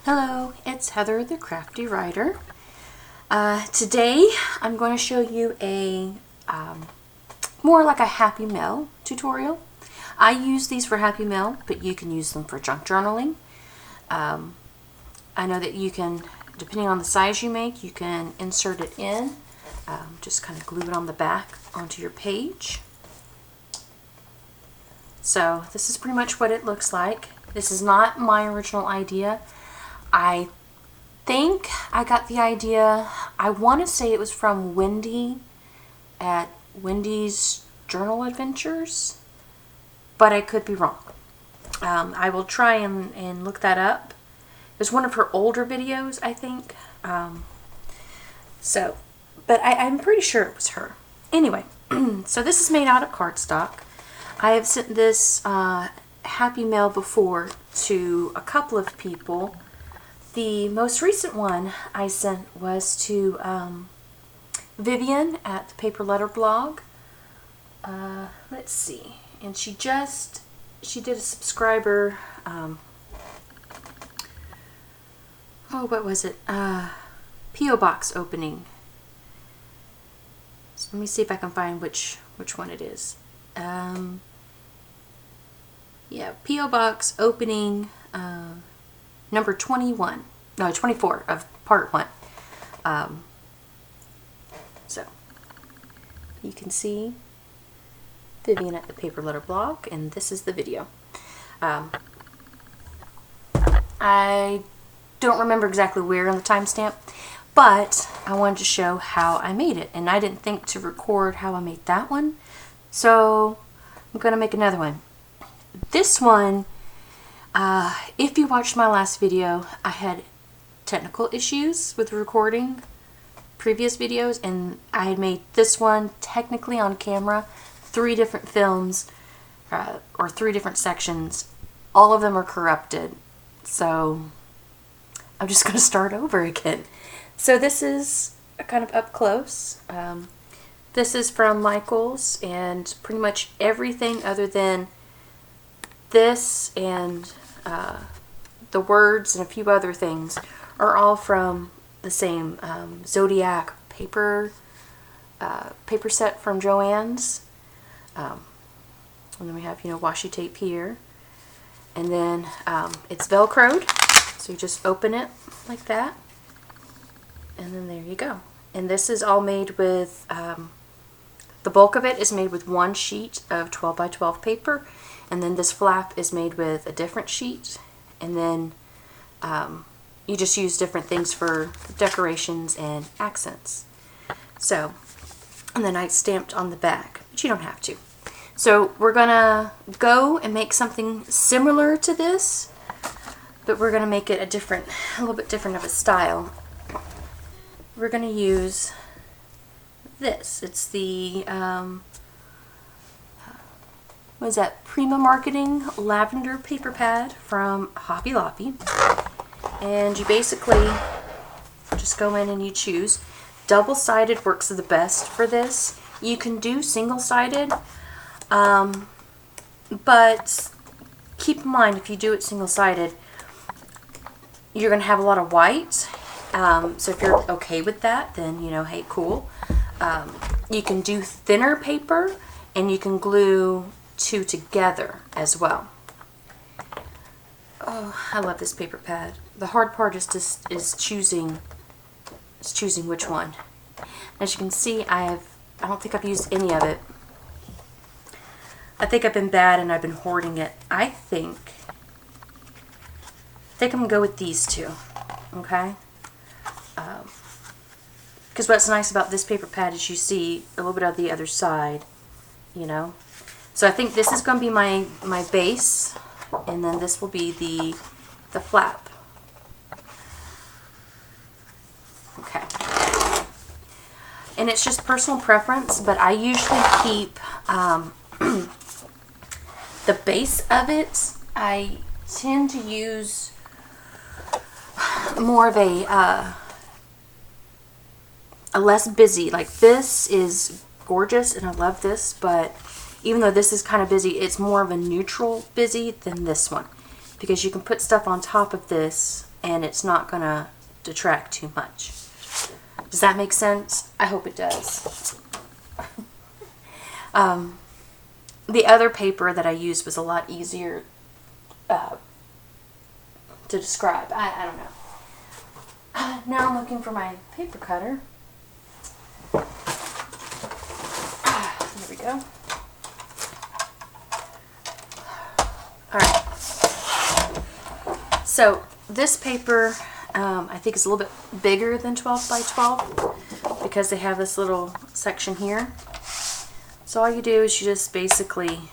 Hello, it's Heather the Crafty Writer. Today I'm going to show you a more like a Happy Mail tutorial. I use these for Happy Mail, but you can use them for junk journaling. I know that you can, depending on the size you make, you can insert it in. Just kind of glue it on the back onto your page. So this is pretty much what it looks like. This is not my original idea. I think I got the idea, I want to say it was from Wendy at Wendy's Journal Adventures, but I could be wrong. I will try and look that up. It was one of her older videos, I think. But I'm pretty sure it was her. Anyway, so this is made out of cardstock. I have sent this Happy Mail before to a couple of people. The most recent one I sent was to Vivian at the Paper Letter blog. Let's see. And she did a subscriber, what was it? P.O. Box opening. So let me see if I can find which one it is. Yeah, P.O. Box opening number 24 of part 1. So you can see Vivian at the Paper Letter blog, and this is the video. I don't remember exactly where on the timestamp, but I wanted to show how I made it, and I didn't think to record how I made that one, so I'm going to make another one. This one, if you watched my last video, I had technical issues with recording previous videos, and I had made this one technically on camera, 3 different films, or 3 different sections. All of them are corrupted, so I'm just going to start over again. So this is kind of up close. This is from Michael's, and pretty much everything other than this and the words and a few other things are all from the same Zodiac paper set from Joann's. And then we have, washi tape here. And then it's Velcroed, so you just open it like that. And then there you go. And this is all made with, the bulk of it is made with 1 sheet of 12 by 12 paper. And then this flap is made with a different sheet. And then you just use different things for decorations and accents. So, and then I stamped on the back, but you don't have to. So we're gonna go and make something similar to this, but we're gonna make it a little bit different of a style. We're gonna use this. It's the what is that? Prima Marketing Lavender Paper Pad from Hobby Lobby. And you basically just go in and you choose. Double-sided works the best for this. You can do single-sided, but keep in mind if you do it single-sided, you're going to have a lot of white. So if you're okay with that, then, hey, cool. You can do thinner paper, and you can glue 2 together as well. Oh, I love this paper pad. The hard part is choosing which one. As you can see, I don't think I've used any of it. I think I've been bad and I've been hoarding it. I think I'm gonna go with these 2. Okay. Because what's nice about this paper pad is you see a little bit of the other side, So I think this is going to be my base, and then this will be the flap. Okay. And it's just personal preference, but I usually keep the base of it. I tend to use more of a less busy. Like this is gorgeous, and I love this, but even though this is kind of busy, it's more of a neutral busy than this one, because you can put stuff on top of this and it's not gonna detract too much. Does that make sense? I hope it does. The other paper that I used was a lot easier to describe. I don't know. Now I'm looking for my paper cutter. There we go. Alright. So this paper I think is a little bit bigger than 12 by 12 because they have this little section here. So all you do is you just basically,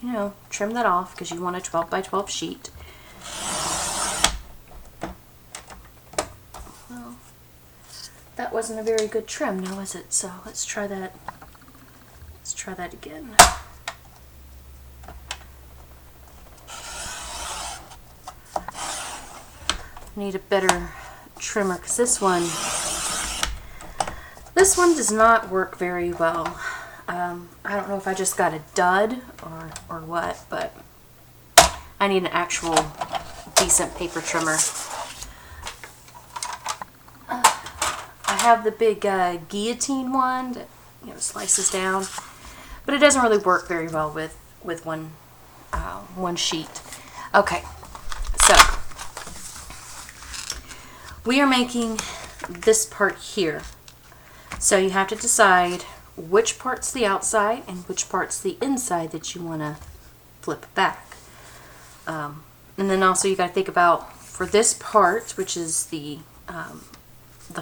you know, trim that off because you want a 12 by 12 sheet. Well, that wasn't a very good trim now, was it? So let's try that. Let's try that again. Need a better trimmer because this one does not work very well. I don't know if I just got a dud or what, but I need an actual decent paper trimmer. I have the big guillotine one that, you know, slices down, but it doesn't really work very well with one sheet. Okay, so we are making this part here. So you have to decide which part's the outside and which part's the inside that you want to flip back. And then also you got to think about, for this part, which is the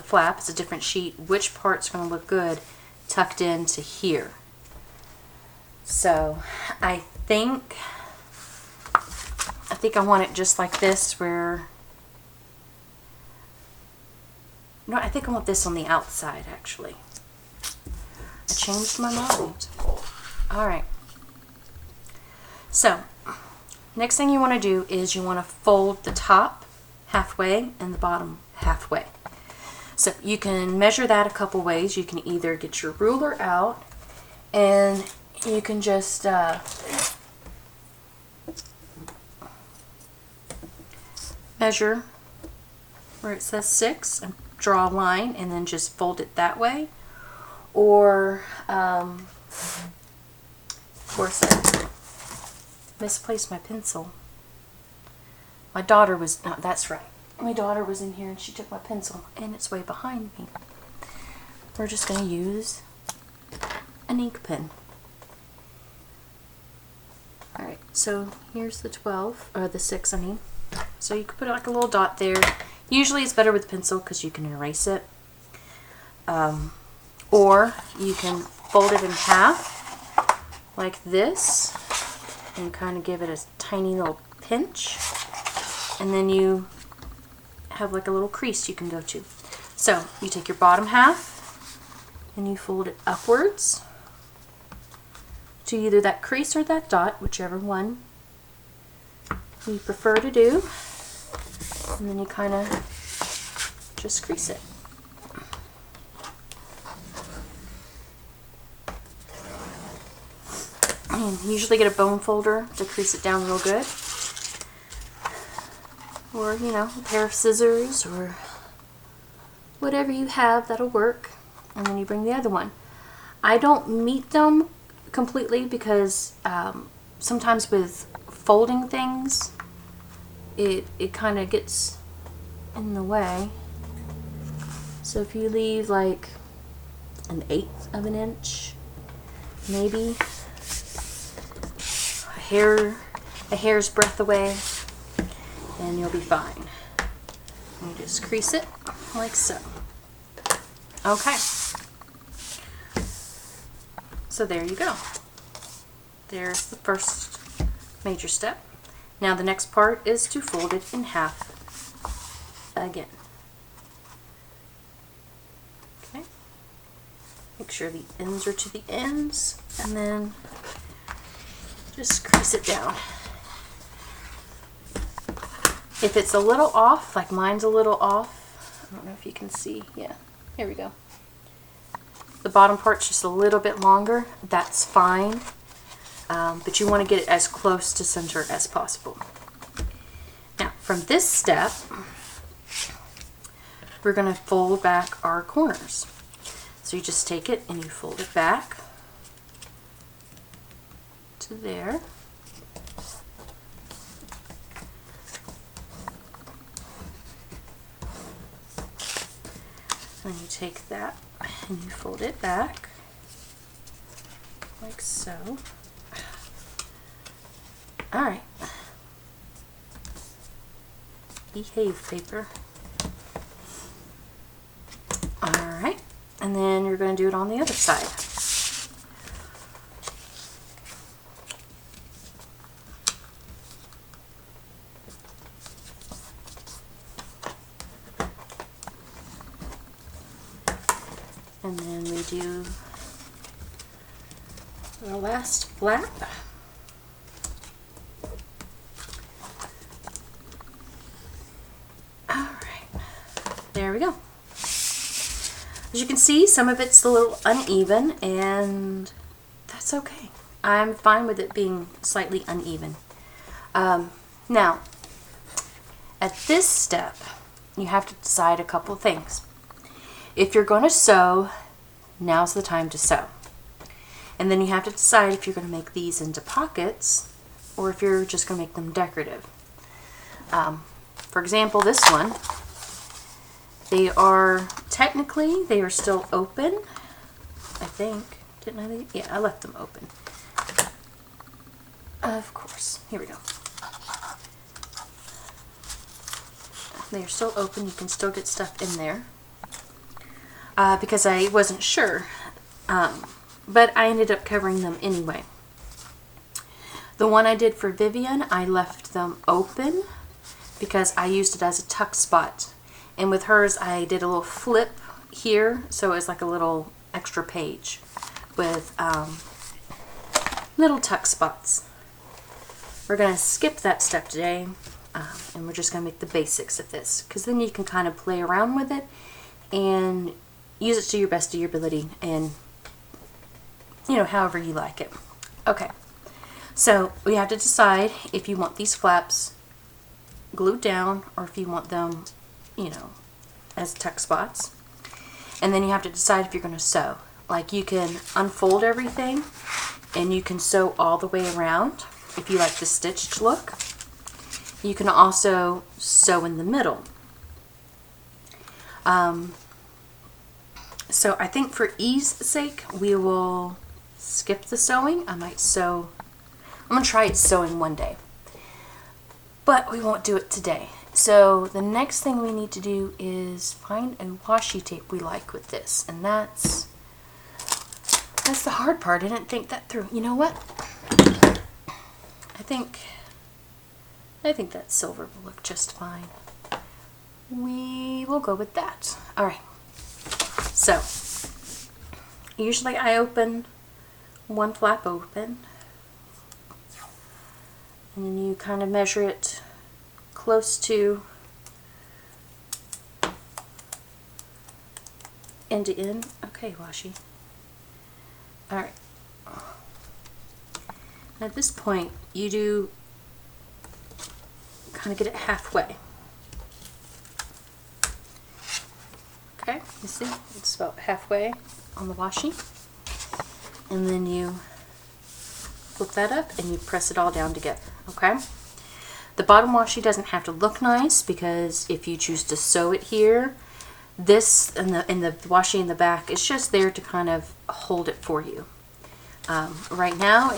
flap, it's a different sheet, which part's going to look good tucked into here. So I think I want it just like this, where no, I think I want this on the outside, actually. I changed my mind. Alright. So, next thing you want to do is you want to fold the top halfway and the bottom halfway. So, you can measure that a couple ways. You can either get your ruler out and you can just measure where it says 6 and draw a line and then just fold it that way. Or, of course, I misplaced my pencil. My daughter was, no, that's right. My daughter was in here and she took my pencil and it's way behind me. We're just going to use an ink pen. Alright, so here's the 12, or the 6, I mean. So you can put like a little dot there. Usually it's better with pencil because you can erase it. Or you can fold it in half like this and kind of give it a tiny little pinch, and then you have like a little crease you can go to. So you take your bottom half and you fold it upwards to either that crease or that dot, whichever one you prefer to do, and then you kind of just crease it. And usually get a bone folder to crease it down real good, or, you know, a pair of scissors or whatever you have, that'll work. And then you bring the other one. I don't meet them completely because sometimes with folding things it kind of gets in the way. So if you leave like an 1/8 of an inch, maybe a hair's breadth away, and you'll be fine. You just crease it like so. Okay. So there you go. There's the first major step. Now the next part is to fold it in half again. Okay. Make sure the ends are to the ends, and then just crease it down. If it's a little off, like mine's a little off, I don't know if you can see, yeah, here we go. The bottom part's just a little bit longer, that's fine, but you want to get it as close to center as possible. Now, from this step, we're going to fold back our corners. So you just take it and you fold it back to there. Then you take that and you fold it back like so. Alright. Behave, paper. Alright. And then you're going to do it on the other side. And then we do our last flap. There we go. As you can see, some of it's a little uneven, and that's okay. I'm fine with it being slightly uneven. Now, at this step, you have to decide a couple things. If you're going to sew, now's the time to sew. And then you have to decide if you're going to make these into pockets or if you're just going to make them decorative. For example, this one, they are still open, I think. Didn't I leave? Yeah, I left them open. Of course. Here we go. They are still open. You can still get stuff in there. Because I wasn't sure. But I ended up covering them anyway. The one I did for Vivian, I left them open because I used it as a tuck spot. And with hers, I did a little flip here, so it's like a little extra page with little tuck spots. We're going to skip that step today, and we're just going to make the basics of this, because then you can kind of play around with it and use it to your best of your ability, and you know, however you like it. Okay, so we have to decide if you want these flaps glued down or if you want them, you know, as tuck spots. And then you have to decide if you're going to sew. Like, you can unfold everything and you can sew all the way around if you like the stitched look. You can also sew in the middle. So I think for ease sake, we will skip the sewing. I'm going to try it sewing one day, but we won't do it today. So the next thing we need to do is find a washi tape we like with this, and that's the hard part. I didn't think that through. You know what? I think that silver will look just fine. We will go with that. All right. So usually I open one flap open, and then you kind of measure it close to end to end. Okay, washi. All right. At this point, you do kind of get it halfway. Okay, you see, it's about halfway on the washi, and then you flip that up and you press it all down together. Okay. The bottom washi doesn't have to look nice, because if you choose to sew it here, this and the washi in the back, it's just there to kind of hold it for you. Right now,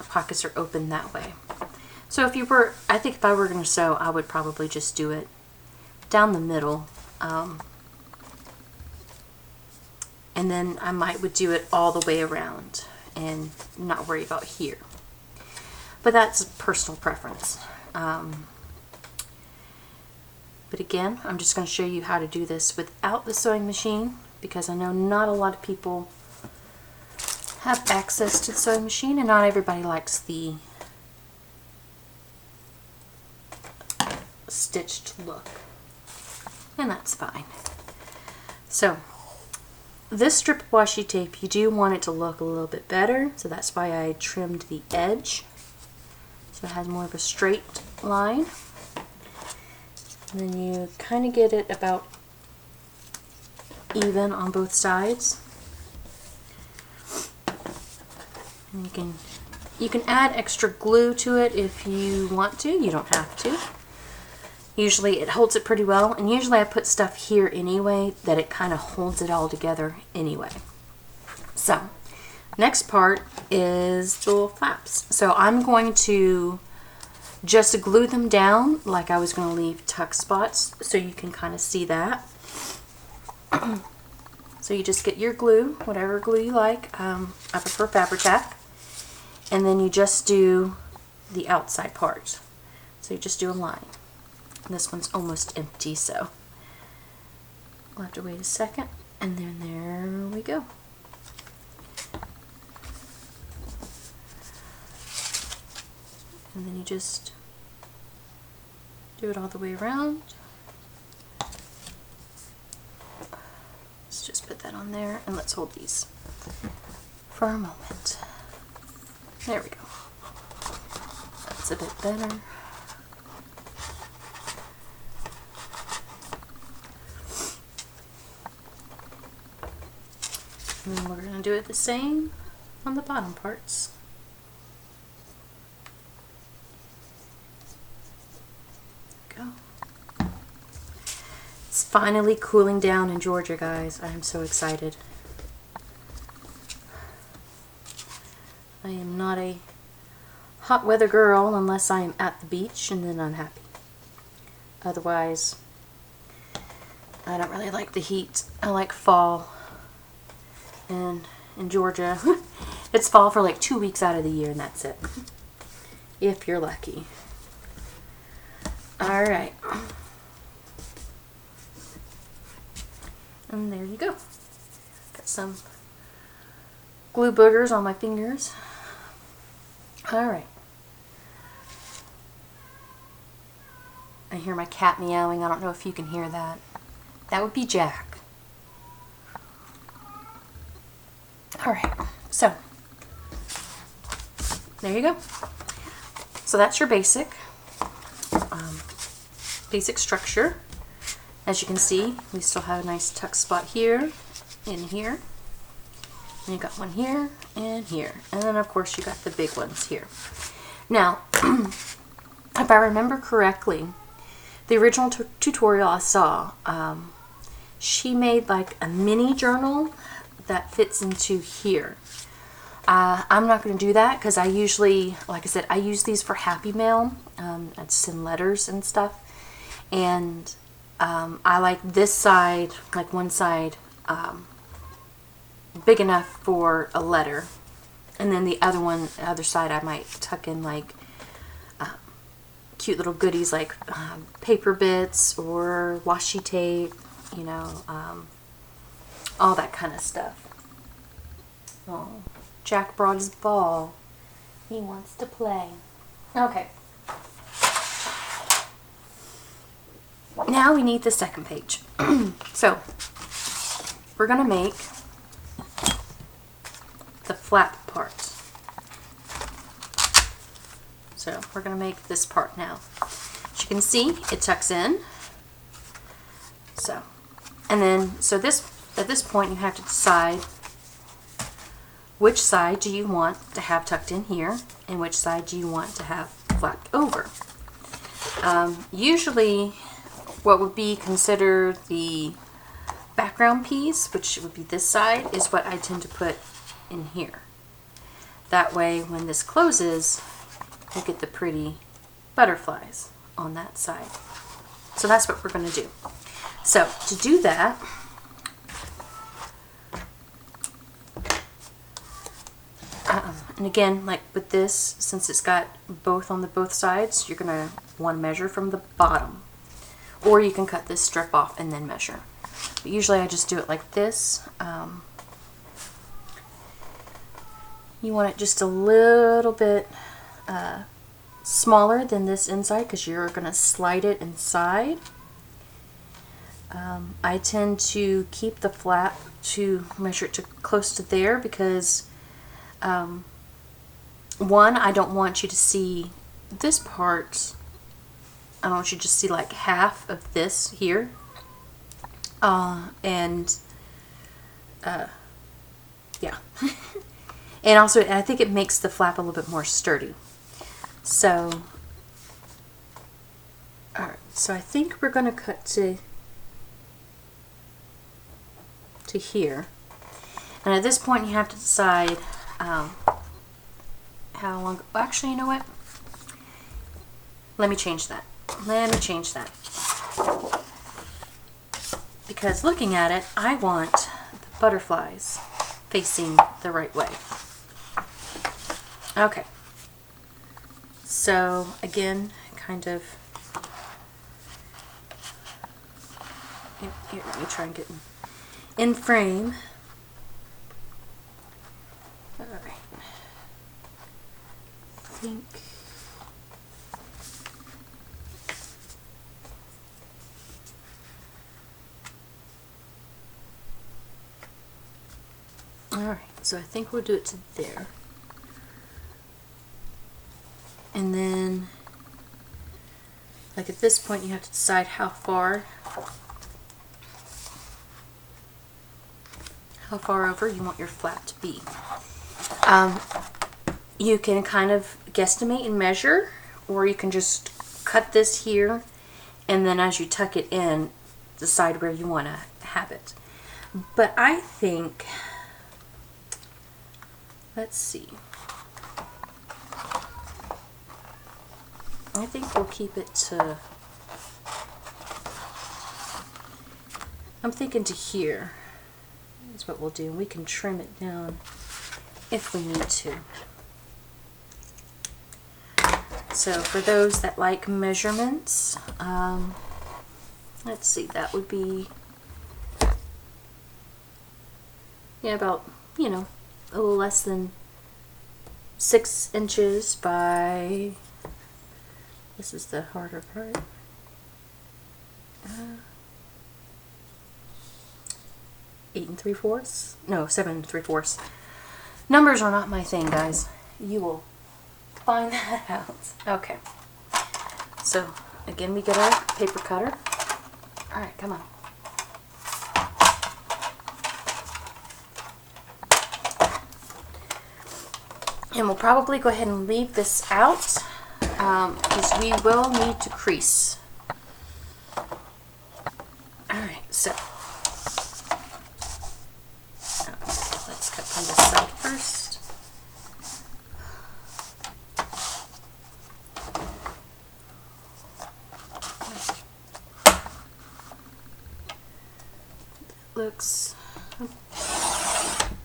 pockets are open that way. So I think if I were going to sew, I would probably just do it down the middle, and then I would do it all the way around and not worry about here. But that's personal preference. But again, I'm just going to show you how to do this without the sewing machine, because I know not a lot of people have access to the sewing machine, and not everybody likes the stitched look. And that's fine. So this strip of washi tape, you do want it to look a little bit better, so that's why I trimmed the edge. So it has more of a straight line. And then you kind of get it about even on both sides. And you can add extra glue to it if you want to. You don't have to. Usually it holds it pretty well, and usually I put stuff here anyway that it kind of holds it all together anyway. So next part is the little flaps. So I'm going to just glue them down like I was going to leave tuck spots, so you can kind of see that. So you just get your glue, whatever glue you like. I prefer Fabri-Tac. And then you just do the outside part. So you just do a line. And this one's almost empty, so we'll have to wait a second. And then there we go. And then you just do it all the way around. Let's just put that on there, and let's hold these for a moment. There we go. That's a bit better. And then we're going to do it the same on the bottom parts. There we go. It's finally cooling down in Georgia, guys. I am so excited. I am not a hot weather girl unless I am at the beach, and then I'm happy. Otherwise, I don't really like the heat. I like fall. And in Georgia, it's fall for like 2 weeks out of the year, and that's it. If you're lucky. Alright. And there you go. Got some glue boogers on my fingers. Alright. I hear my cat meowing. I don't know if you can hear that. That would be Jack. Alright, so there you go. So that's your basic structure. As you can see, we still have a nice tuck spot here, in here. And you got one here and here. And then of course you got the big ones here. Now, if I remember correctly, the original tutorial I saw, she made like a mini journal that fits into here. I'm not going to do that because I usually, like I said, I use these for Happy Mail. I send letters and stuff. And I like this side, like one side, big enough for a letter, and then the other side I might tuck in like cute little goodies like paper bits or washi tape, you know, all that kind of stuff. Oh, Jack brought his ball. He wants to play. Okay. Now we need the second page. So we're going to make the flap part. So we're going to make this part now. As you can see, it tucks in. So, and then, so this, at this point you have to decide which side do you want to have tucked in here and which side do you want to have flapped over. Usually what would be considered the background piece, which would be this side, is what I tend to put in here. That way when this closes, you get the pretty butterflies on that side. So that's what we're going to do. So to do that, and again, like with this, since it's got both on both sides, you're going to want to measure from the bottom. Or you can cut this strip off and then measure. But usually I just do it like this. You want it just a little bit smaller than this inside because you're going to slide it inside. I tend to keep the flap to measure it to close to there because one, I don't want you to see this part I want you to just see like half of this here. Yeah. And also, I think it makes the flap a little bit more sturdy. So, alright, so I think we're going to cut to here. And at this point, you have to decide how long. Well, actually, you know what? Let me change that. Because looking at it, I want the butterflies facing the right way. Okay. So, again, kind of. Here, let me try and get in frame. Alright. I think. Alright, so I think we'll do it to there. And then, like at this point, you have to decide how far over you want your flap to be. You can kind of guesstimate and measure, or you can just cut this here, and then as you tuck it in, decide where you want to have it. But I think, let's see. I think we'll keep it to, I'm thinking to here is what we'll do. We can trim it down if we need to. So for those that like measurements, let's see, that would be, yeah, about, you know, a little less than 6 inches by, this is the harder part, 8 3/4, no, 7 3/4. Numbers are not my thing, guys. You will find that out. Okay. So, again, we get our paper cutter. Alright, come on. And we'll probably go ahead and leave this out because we will need to crease. Alright, so let's cut from this side first. Looks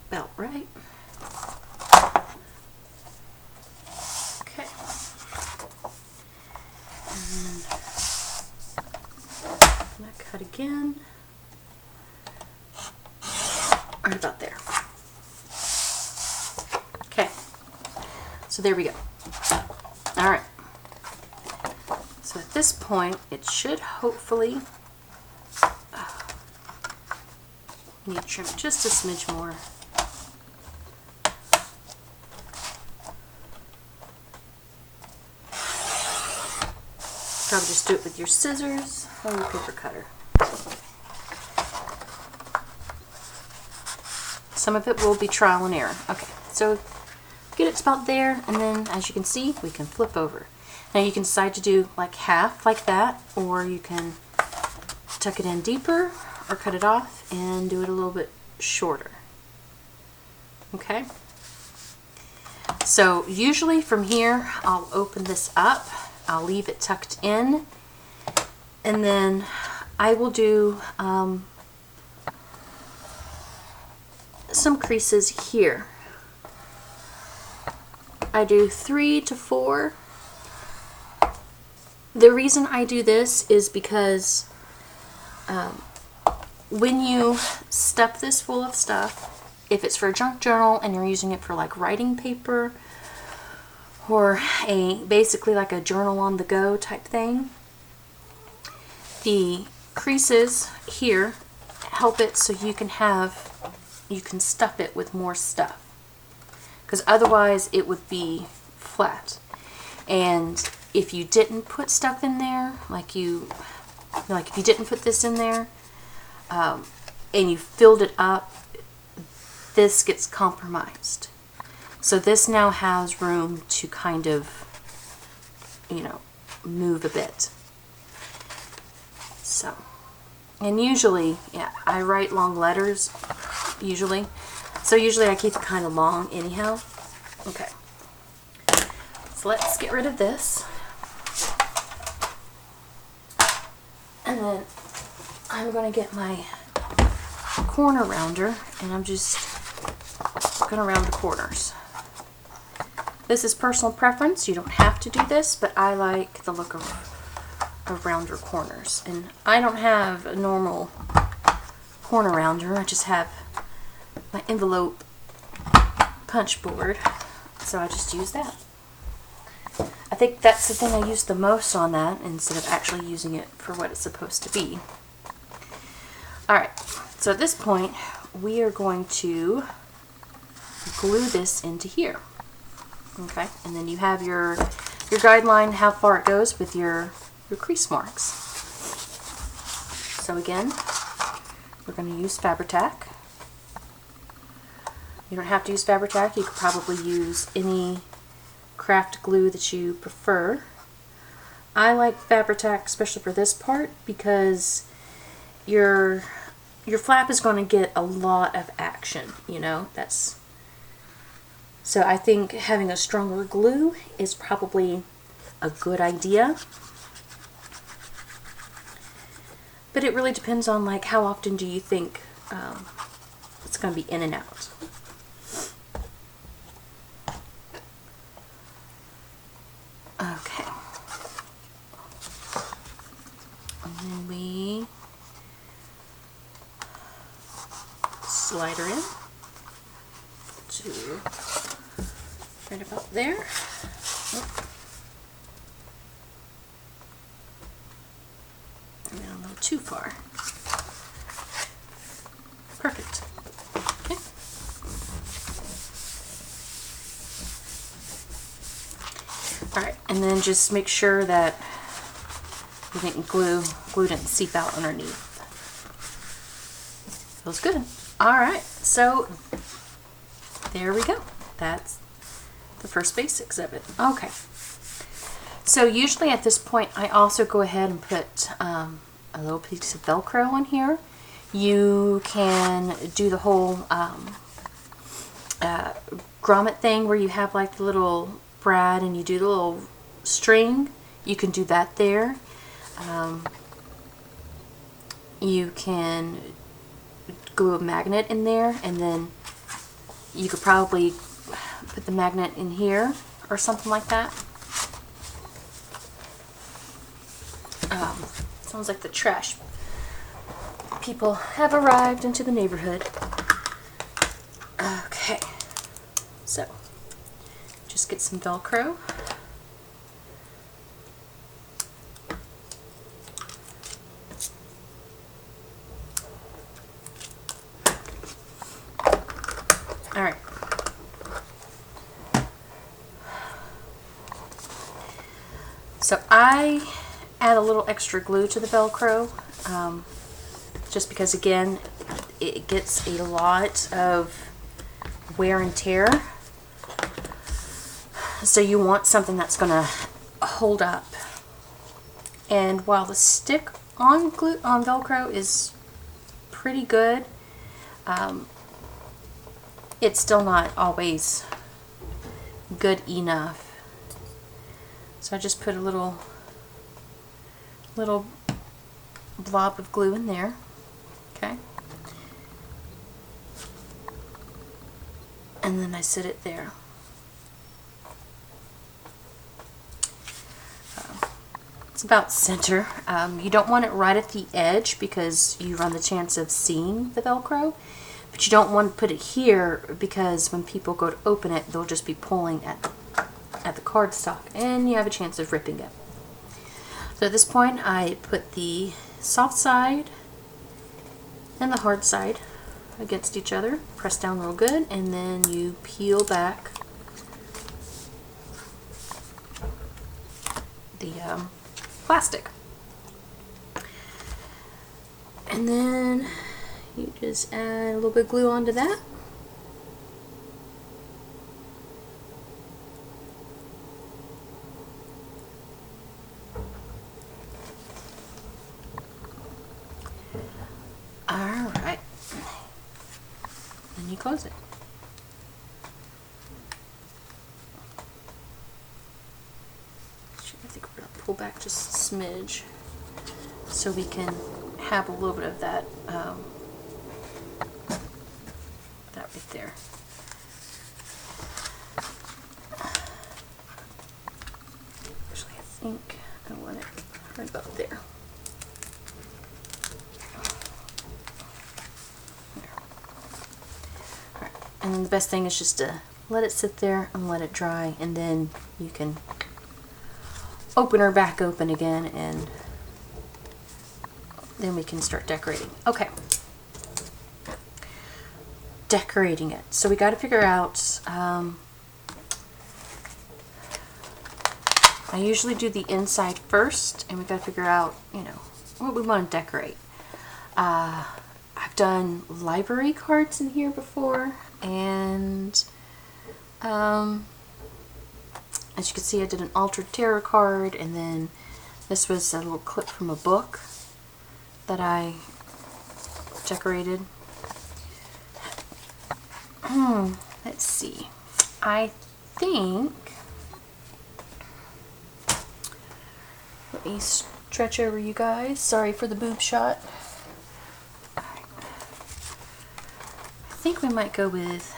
about right. Okay. And I'm gonna cut again. Right about there. Okay. So there we go. All right. So at this point, it should hopefully. Need to trim just a smidge more. Probably just do it with your scissors or your paper cutter. Some of it will be trial and error. Okay, so get it about there, and then as you can see, we can flip over. Now you can decide to do like half like that, or you can tuck it in deeper, or cut it off and do it a little bit shorter. Okay? So usually from here, I'll open this up, I'll leave it tucked in, and then I will do some creases here. I do 3 to 4. The reason I do this is because when you stuff this full of stuff, if it's for a junk journal and you're using it for like writing paper or basically like a journal on the go type thing, the creases here help it so you can stuff it with more stuff, because otherwise it would be flat. And if you didn't put stuff in there, like if you didn't put this in there, and you filled it up, this gets compromised. So this now has room to kind of, you know, move a bit. So, and usually, yeah, I write long letters, usually. So usually I keep it kind of long anyhow. Okay. So let's get rid of this. And then I'm going to get my corner rounder, and I'm just going to round the corners. This is personal preference. You don't have to do this, but I like the look of rounder corners. And I don't have a normal corner rounder. I just have my envelope punch board, so I just use that. I think that's the thing I use the most on that, instead of actually using it for what it's supposed to be. Alright, so at this point we are going to glue this into here. Okay, and then you have your guideline how far it goes with your crease marks. So again, we're going to use Fabri-Tac. You don't have to use Fabri-Tac. You could probably use any craft glue that you prefer. I like Fabri-Tac, especially for this part, because your flap is going to get a lot of action, you know. So I think having a stronger glue is probably a good idea. But it really depends on, like, how often do you think it's going to be in and out. Okay. And then we slide her in to right about there. And then a little too far. Perfect. Okay. Alright, and then just make sure that you didn't glue didn't seep out underneath. Feels good. Alright, so there we go. That's the first basics of it. Okay. So usually at this point I also go ahead and put a little piece of Velcro on here. You can do the whole grommet thing where you have like the little brad and you do the little string. You can do that there. You can glue a magnet in there, and then you could probably put the magnet in here or something like that. Sounds like the trash people have arrived into the neighborhood. Okay, so just get some Velcro. All right. So I add a little extra glue to the Velcro, just because, again, it gets a lot of wear and tear. So you want something that's going to hold up. And while the stick on Velcro is pretty good, it's still not always good enough. So I just put a little blob of glue in there. Okay. And then I set it there. It's about center. You don't want it right at the edge because you run the chance of seeing the Velcro. But you don't want to put it here because when people go to open it, they'll just be pulling at the cardstock and you have a chance of ripping it. So at this point I put the soft side and the hard side against each other, press down real good, and then you peel back the plastic. And then you just add a little bit of glue onto that. Alright. Then you close it. I think we're going to pull back just a smidge so we can have a little bit of that that right there. Actually, I think I want it right about there. Alright, and then the best thing is just to let it sit there and let it dry, and then you can open her back open again, and then we can start decorating. Okay. Decorating it. So we got to figure out, I usually do the inside first, and we got to figure out, you know, what we want to decorate. I've done library cards in here before, and as you can see, I did an altered tarot card, and then this was a little clip from a book that I decorated. Let's see. I think, let me stretch over you guys. Sorry for the boob shot. I think we might go with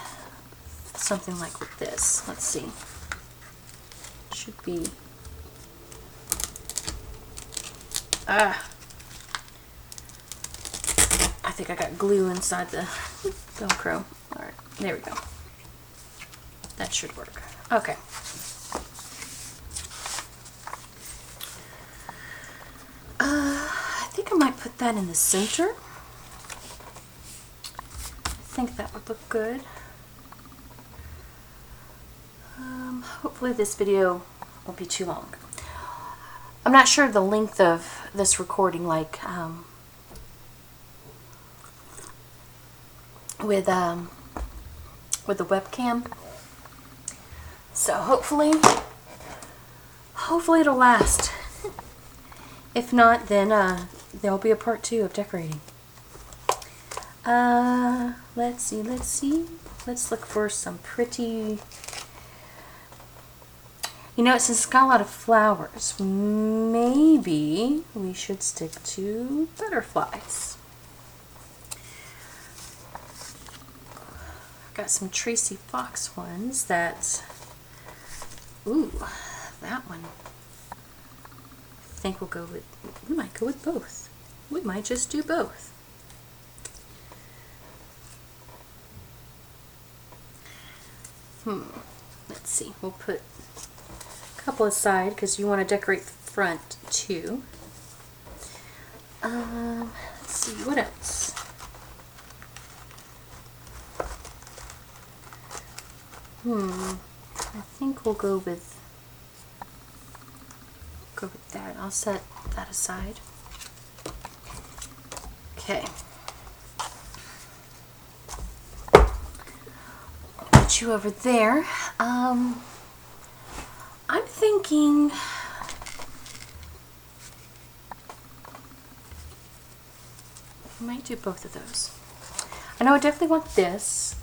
something like with this. Let's see. Should be. I think I got glue inside the Velcro. Alright, there we go. That should work. Okay. I think I might put that in the center. I think that would look good. Hopefully this video won't be too long. I'm not sure the length of this recording, like with the webcam. So hopefully it'll last. If not, then there'll be a part 2 of decorating. Let's see. Let's look for some pretty. You know, since it's got a lot of flowers, maybe we should stick to butterflies. I've got some Tracy Fox ones that, ooh, that one. I think we'll go with, we might go with both. We might just do both. Let's see, we'll put couple aside because you want to decorate the front too. Let's see, what else? I think we'll go with that. I'll set that aside. Okay. Put you over there. I'm thinking I might do both of those. I know I definitely want this.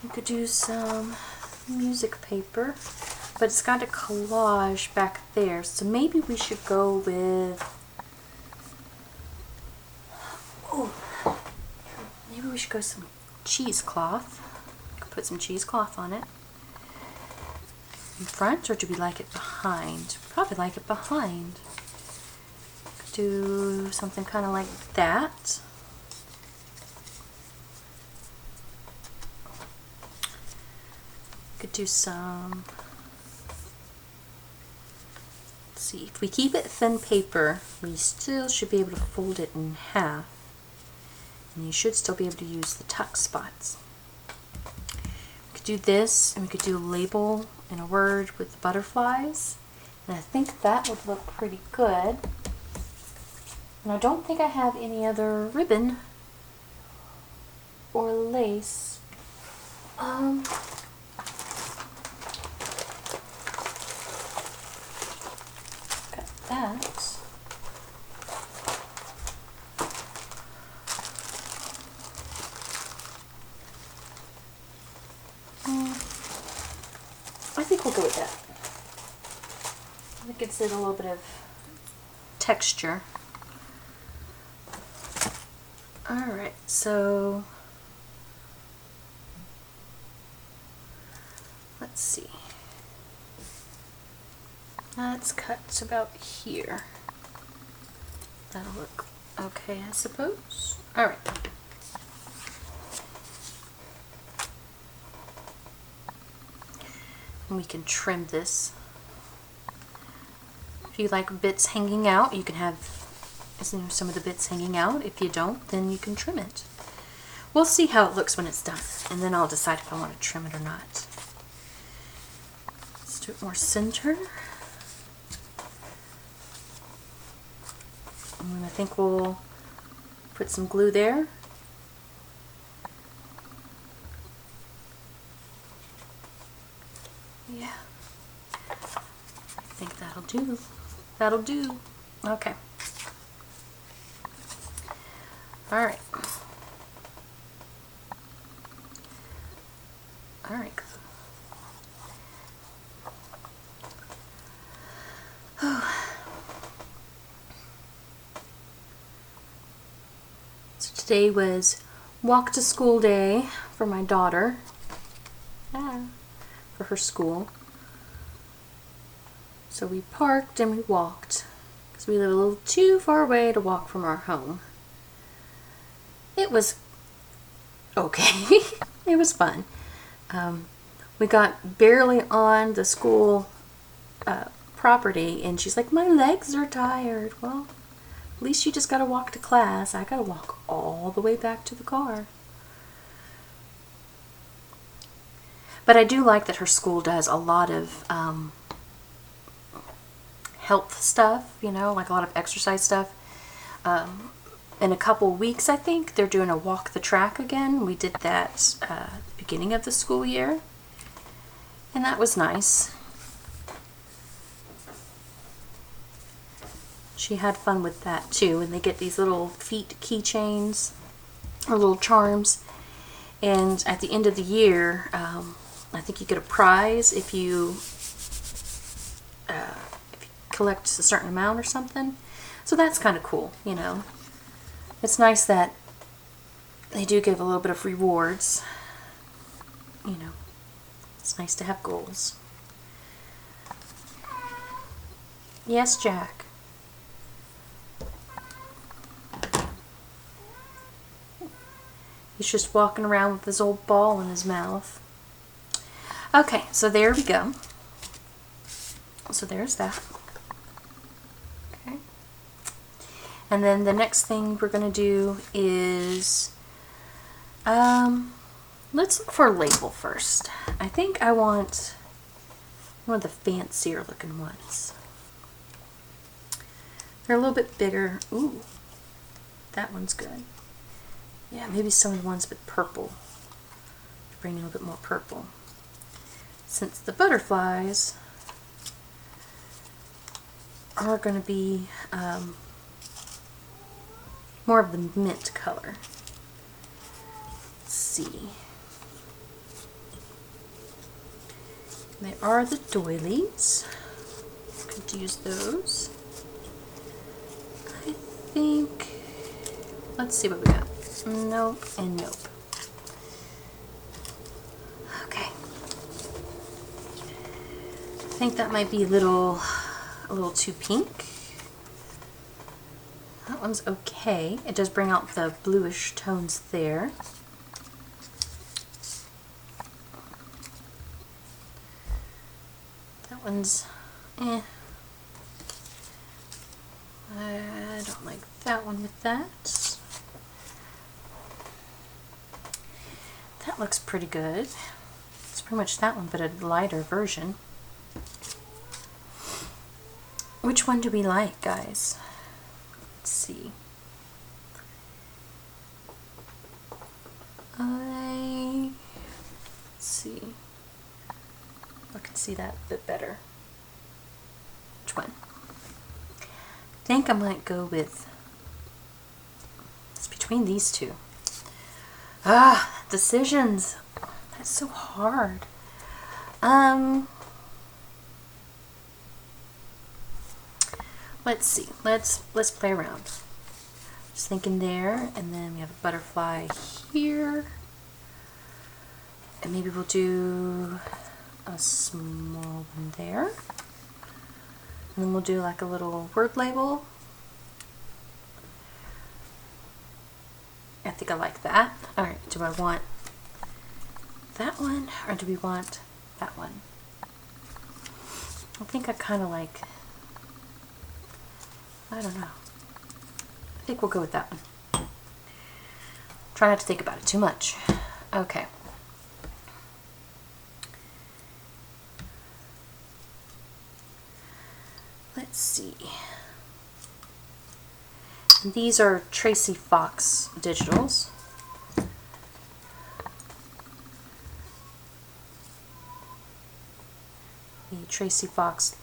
We could do some music paper, but it's got a collage back there, so maybe we should go with, oh, maybe we should go some cheesecloth. Put some cheesecloth on it. In front, or do we like it behind? Probably like it behind. Could do something kind of like that. Could do some, let's see, if we keep it thin paper, we still should be able to fold it in half. And you should still be able to use the tuck spots. We could do this, and we could do a label in a word with the butterflies. And I think that would look pretty good. And I don't think I have any other ribbon or lace. Got that. I think we'll go with that. It gives it a little bit of texture. Alright, so let's see. Let's cut about here. That'll look okay, I suppose. Alright. And we can trim this. If you like bits hanging out, you can have some of the bits hanging out. If you don't, then you can trim it. We'll see how it looks when it's done, and then I'll decide if I want to trim it or not. Let's do it more center. And I think we'll put some glue there. Yeah. I think that'll do. That'll do. Okay. Alright. Alright. So today was walk to school day for my daughter. For her school. So we parked and we walked because we live a little too far away to walk from our home. It was okay. It was fun. We got barely on the school property and she's like, my legs are tired. Well, at least you just got to walk to class. I got to walk all the way back to the car. But I do like that her school does a lot of health stuff, you know, like a lot of exercise stuff. In a couple weeks, I think, they're doing a walk the track again. We did that at the beginning of the school year, and that was nice. She had fun with that too, and they get these little feet keychains or little charms, and at the end of the year, I think you get a prize if you collect a certain amount or something. So that's kind of cool, you know. It's nice that they do give a little bit of rewards. You know, it's nice to have goals. Yes, Jack. He's just walking around with his old ball in his mouth. Okay, so there we go. So there's that. Okay. And then the next thing we're going to do is, let's look for a label first. I think I want one of the fancier looking ones. They're a little bit bigger. Ooh, that one's good. Yeah, maybe some of the ones with purple. Bring a little bit more purple. Since the butterflies are going to be more of the mint color. Let's see. They are the doilies. Could use those. I think, let's see what we got. Nope and nope. Okay. I think that might be a little too pink. That one's okay. It does bring out the bluish tones there. That one's eh. I don't like that one with that. That looks pretty good. Let's pretty much that one, but a lighter version. Which one do we like, guys? Let's see. Let's see. I can see that a bit better. Which one? I think I might go with, it's between these two. Ah, decisions. That's so hard. Let's see. Let's play around. Just thinking there, and then we have a butterfly here. And maybe we'll do a small one there. And then we'll do like a little word label. I think I like that. Alright, do I want that one or do we want that one? I think I kind of like, I don't know. I think we'll go with that one. Try not to think about it too much. Okay. Let's see. These are Tracy Fox digitals. The Tracy Fox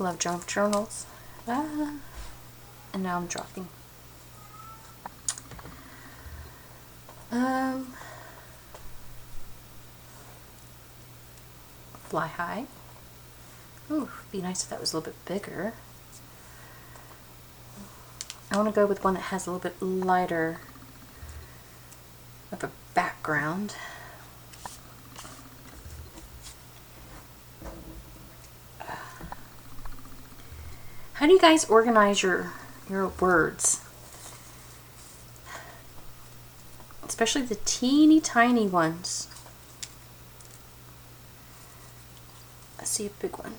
Love Junk Journals. And now I'm dropping. Fly High. Ooh, it'd be nice if that was a little bit bigger. I want to go with one that has a little bit lighter of a background. How do you guys organize your words? Especially the teeny tiny ones. I see a big one.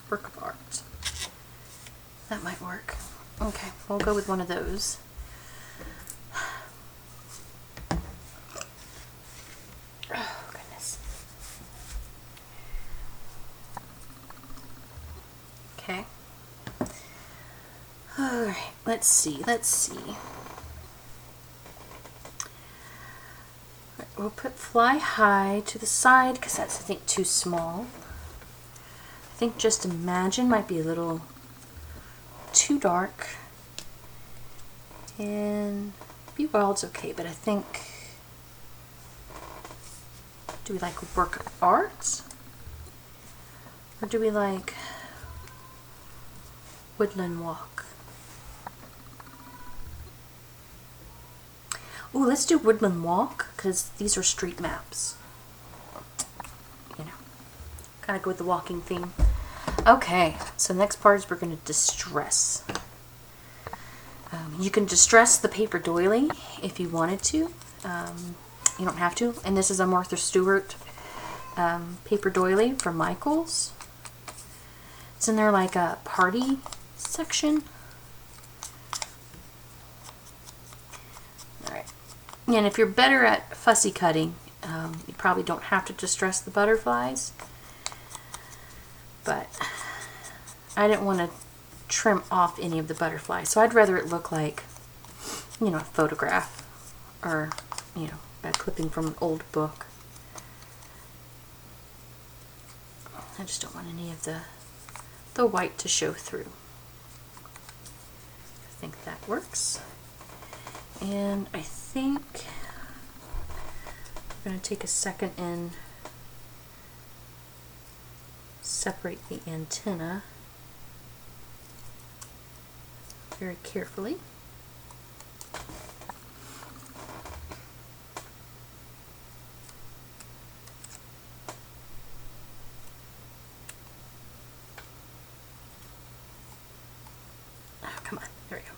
Work of art. That might work. Okay, we'll go with one of those. Oh, goodness. Okay. Alright, let's see. We'll put Fly High to the side because that's, I think, too small. I think Just Imagine might be a little too dark. And Be Wild's okay, but I think, do we like Work of Art? Or do we like Woodland Walk? Ooh, let's do Woodland Walk, because these are street maps. You know, kind of go with the walking theme. Okay, so the next part is we're going to distress. You can distress the paper doily if you wanted to. You don't have to. And this is a Martha Stewart paper doily from Michaels. It's in their like a party section. Alright. And if you're better at fussy cutting, you probably don't have to distress the butterflies. But I didn't want to trim off any of the butterflies, so I'd rather it look like, you know, a photograph or, you know, a clipping from an old book. I just don't want any of the white to show through. I think that works. And I think I'm going to take a second and separate the antenna very carefully. Oh, come on, there we go.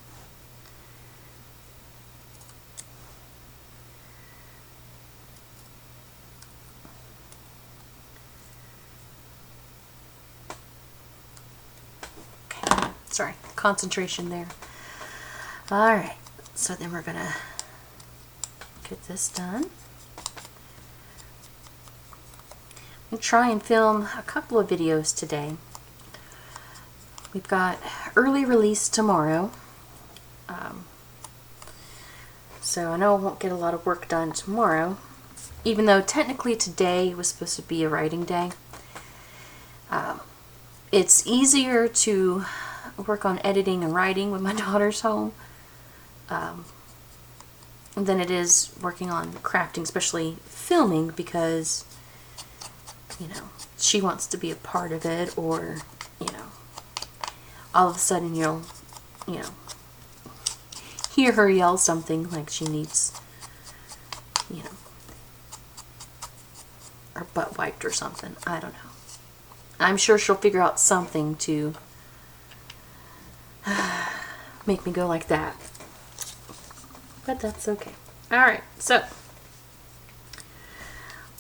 Sorry, concentration there. Alright, so then we're gonna get this done. and try and film a couple of videos today. We've got early release tomorrow. So I know I won't get a lot of work done tomorrow, even though technically today was supposed to be a writing day. It's easier to work on editing and writing when my daughter's home than it is working on crafting, especially filming, because, you know, she wants to be a part of it, or, you know, all of a sudden you'll, you know, hear her yell something like she needs, you know, her butt wiped or something. I don't know. I'm sure she'll figure out something to make me go like that. But that's okay. Alright, so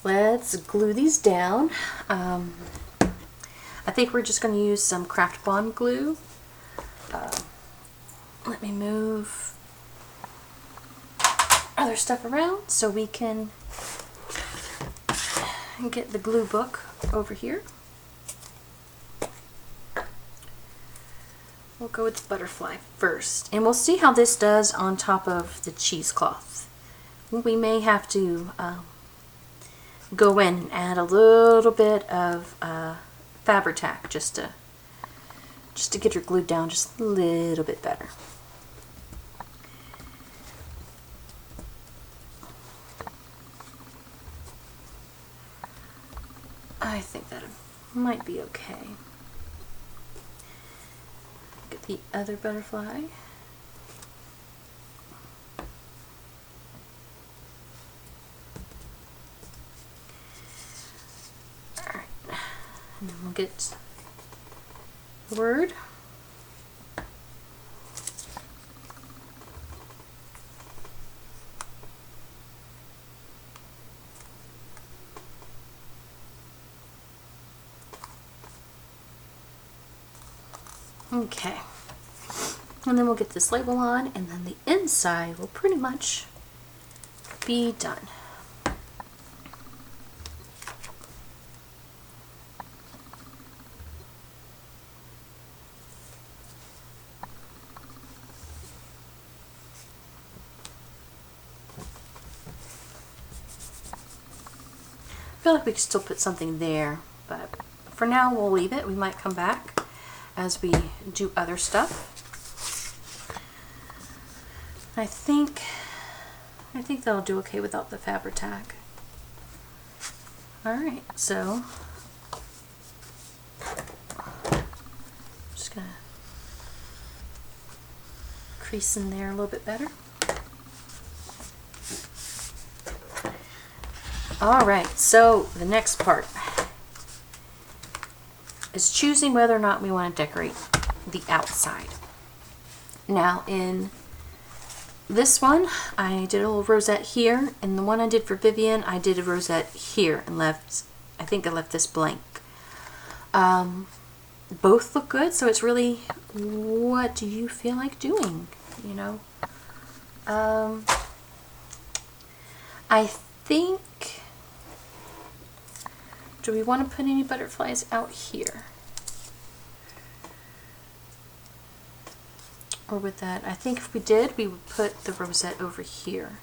let's glue these down. I think we're just going to use some Craft Bond glue. Let me move other stuff around so we can get the glue book over here. We'll go with the butterfly first, and we'll see how this does on top of the cheesecloth. We may have to go in and add a little bit of Fabri-Tac just to get her glued down just a little bit better. I think that might be okay. Get the other butterfly. Alright, and then we'll get the word. Okay, and then we'll get this label on, and then the inside will pretty much be done. I feel like we could still put something there, but for now we'll leave it. We might come back as we do other stuff. I think that'll do okay without the Fabri-Tac. Alright, so I'm just gonna crease in there a little bit better. Alright, so the next part is choosing whether or not we want to decorate the outside. Now in this one I did a little rosette here, and the one I did for Vivian I did a rosette here and left, I think I left this blank. Both look good, so it's really what do you feel like doing, you know. I think, do we want to put any butterflies out here? Or with that, I think if we did, we would put the rosette over here.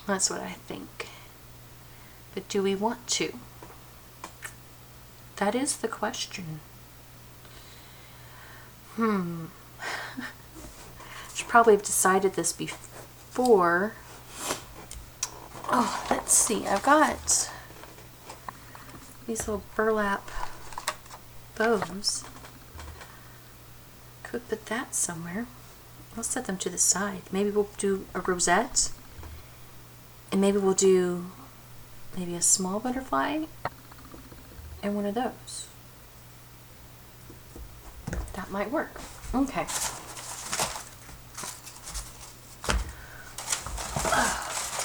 That's what I think. But do we want to? That is the question. Should probably have decided this before. Oh, let's see. I've got these little burlap bows. Could put that somewhere. I'll set them to the side. Maybe we'll do a rosette, and maybe we'll do maybe a small butterfly and one of those. That might work. Okay.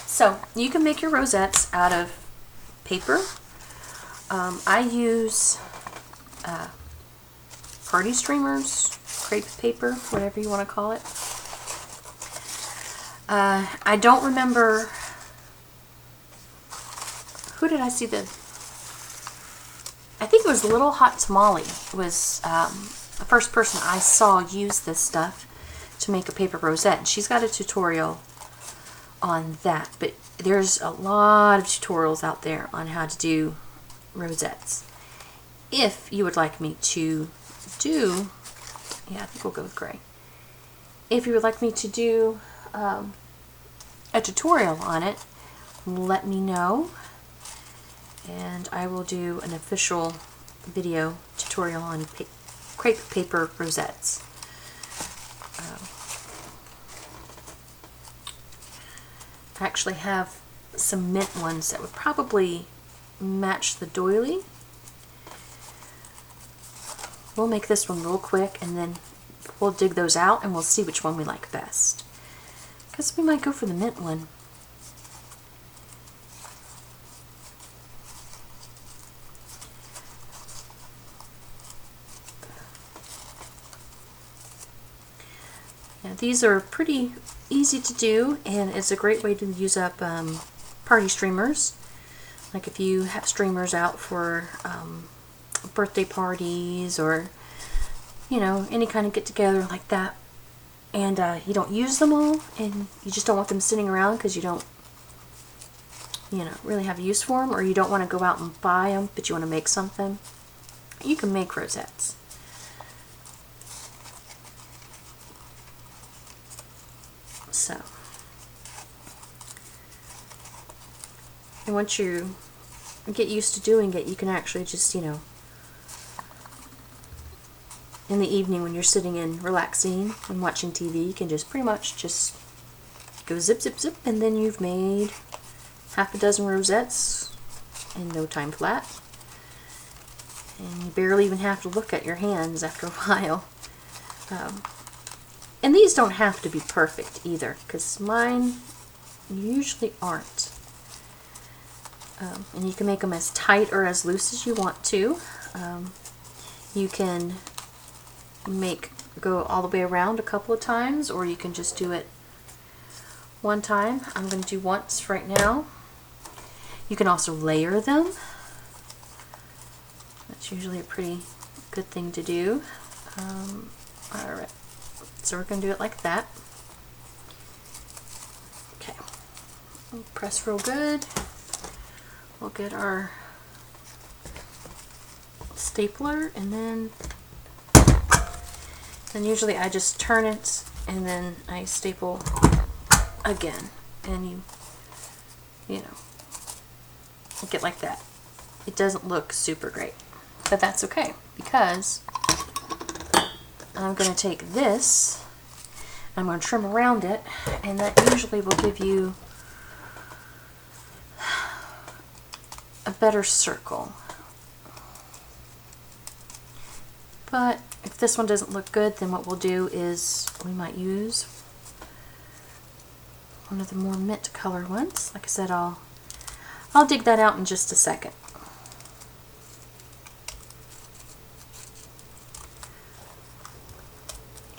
So you can make your rosettes out of paper. I use party streamers, crepe paper, whatever you want to call it. I don't remember who did I see the, I think it was Little Hot Tamale was the first person I saw use this stuff to make a paper rosette. And she's got a tutorial on that, but there's a lot of tutorials out there on how to do rosettes. If you would like me to do, yeah, I think we'll go with gray. If you would like me to do a tutorial on it, let me know, and I will do an official video tutorial on crepe paper rosettes. I actually have some mint ones that would probably match the doily. We'll make this one real quick and then we'll dig those out and we'll see which one we like best. Because we might go for the mint one. Now, these are pretty easy to do, and it's a great way to use up party streamers. Like if you have streamers out for birthday parties or, you know, any kind of get together like that, and you don't use them all and you just don't want them sitting around because you don't, you know, really have a use for them, or you don't want to go out and buy them but you want to make something, you can make rosettes. So, and once you get used to doing it, you can actually just, you know, in the evening when you're sitting and relaxing and watching TV, you can just pretty much just go zip, zip, zip, and then you've made half a dozen rosettes in no time flat. And you barely even have to look at your hands after a while. And these don't have to be perfect either, because mine usually aren't. And you can make them as tight or as loose as you want to. You can go all the way around a couple of times, or you can just do it one time. I'm going to do once right now. You can also layer them. That's usually a pretty good thing to do. Alright, so we're going to do it like that. Okay, we'll press real good. We'll get our stapler, and then usually I just turn it and then I staple again, and you know, get like that. It doesn't look super great, but that's okay, because I'm going to take this, I'm going to trim around it, and that usually will give you a better circle. But if this one doesn't look good, then what we'll do is we might use one of the more mint colored ones. Like I said, I'll dig that out in just a second.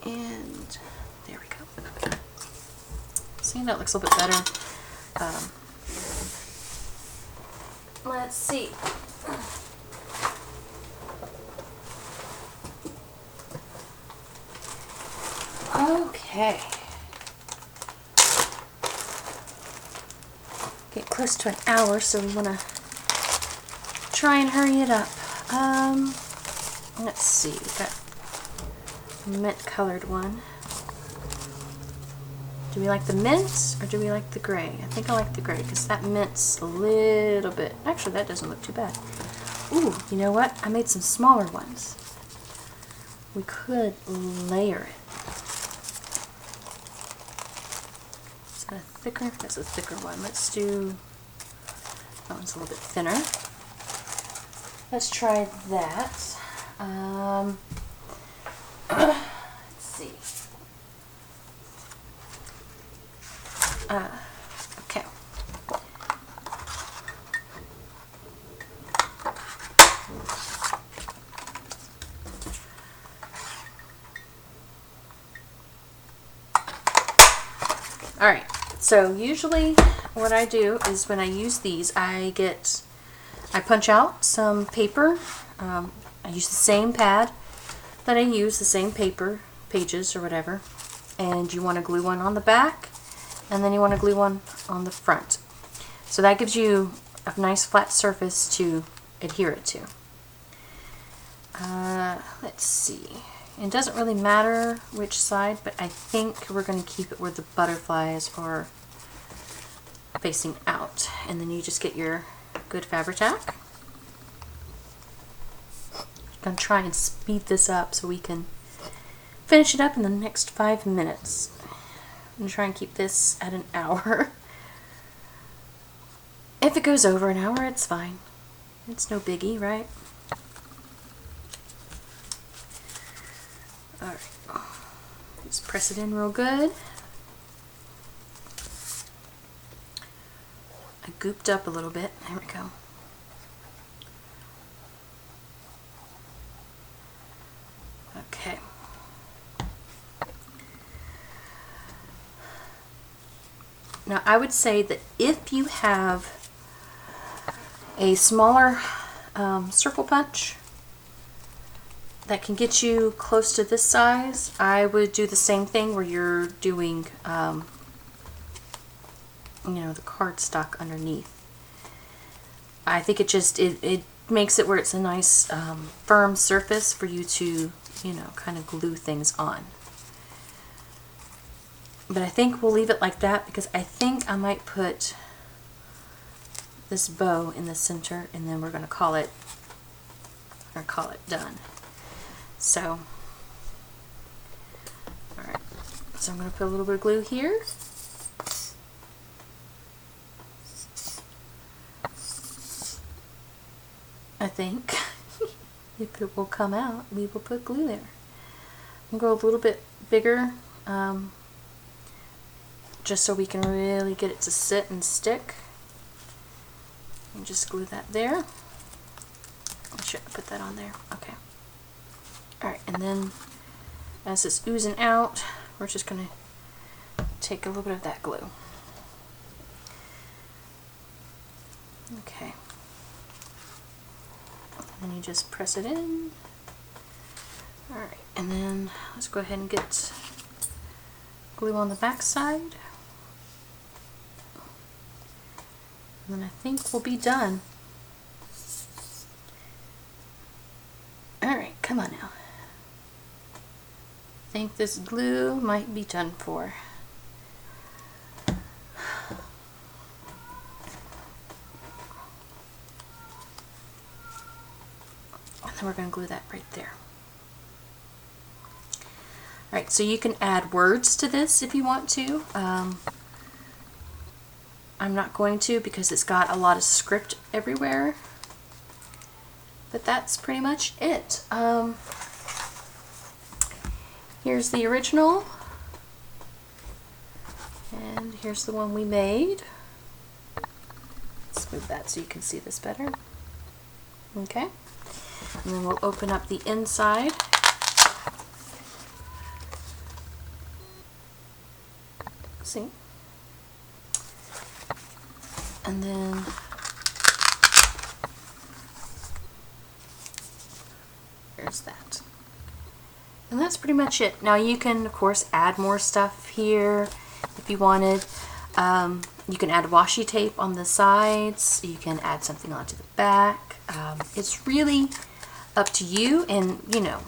And there we go. See, that looks a little bit better. Let's see. Okay. Get close to an hour, so we want to try and hurry it up. Let's see. We've got a mint colored one. Do we like the mint or do we like the gray? I think I like the gray because that mint's a little bit... Actually, that doesn't look too bad. Ooh, you know what? I made some smaller ones. We could layer it. Is that a thicker? That's a thicker one. Let's do... That one's a little bit thinner. Let's try that. Let's see. Okay. Alright, so usually what I do is when I use these, I get I punch out some paper. I use the same pad that I use, the same paper, pages or whatever. And you want to glue one on the back, and then you want to glue one on the front. So that gives you a nice flat surface to adhere it to. Let's see. It doesn't really matter which side, but I think we're going to keep it where the butterflies are facing out. And then you just get your good Fabri-Tac. I'm going to try and speed this up so we can finish it up in the next 5 minutes. I'm going to try and keep this at an hour. If it goes over an hour, it's fine. It's no biggie, right? Alright. Just press it in real good. I gooped up a little bit. There we go. Okay. Now I would say that if you have a smaller circle punch that can get you close to this size, I would do the same thing where you're doing you know, the cardstock underneath. I think it makes it where it's a nice firm surface for you to, you know, kind of glue things on. But I think we'll leave it like that because I think I might put this bow in the center, and then we're going to call it done. So, alright, so I'm going to put a little bit of glue here. I think if it will come out, we will put glue there. I'm going to go a little bit bigger, just so we can really get it to sit and stick. And just glue that there. I should put that on there. Okay. Alright, and then as it's oozing out, we're just going to take a little bit of that glue. Okay. And you just press it in. Alright, and then let's go ahead and get glue on the back side. And then I think we'll be done. Alright, come on now. I think this glue might be done for. And then we're going to glue that right there. Alright, so you can add words to this if you want to. I'm not going to because it's got a lot of script everywhere. But that's pretty much it. Here's the original. And here's the one we made. Let's move that so you can see this better. Okay. And then we'll open up the inside. See? And then there's that. And that's pretty much it. Now you can, of course, add more stuff here if you wanted. You can add washi tape on the sides. You can add something onto the back. It's really up to you and, you know,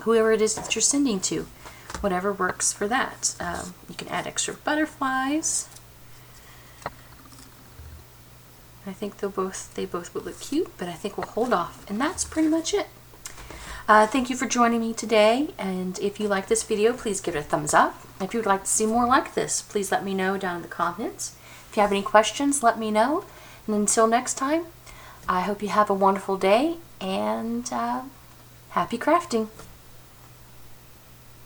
whoever it is that you're sending to. Whatever works for that. You can add extra butterflies. I think they both would look cute, but I think we'll hold off. And that's pretty much it. Thank you for joining me today, and if you like this video, please give it a thumbs up. If you would like to see more like this, please let me know down in the comments. If you have any questions, let me know. And until next time, I hope you have a wonderful day, and happy crafting.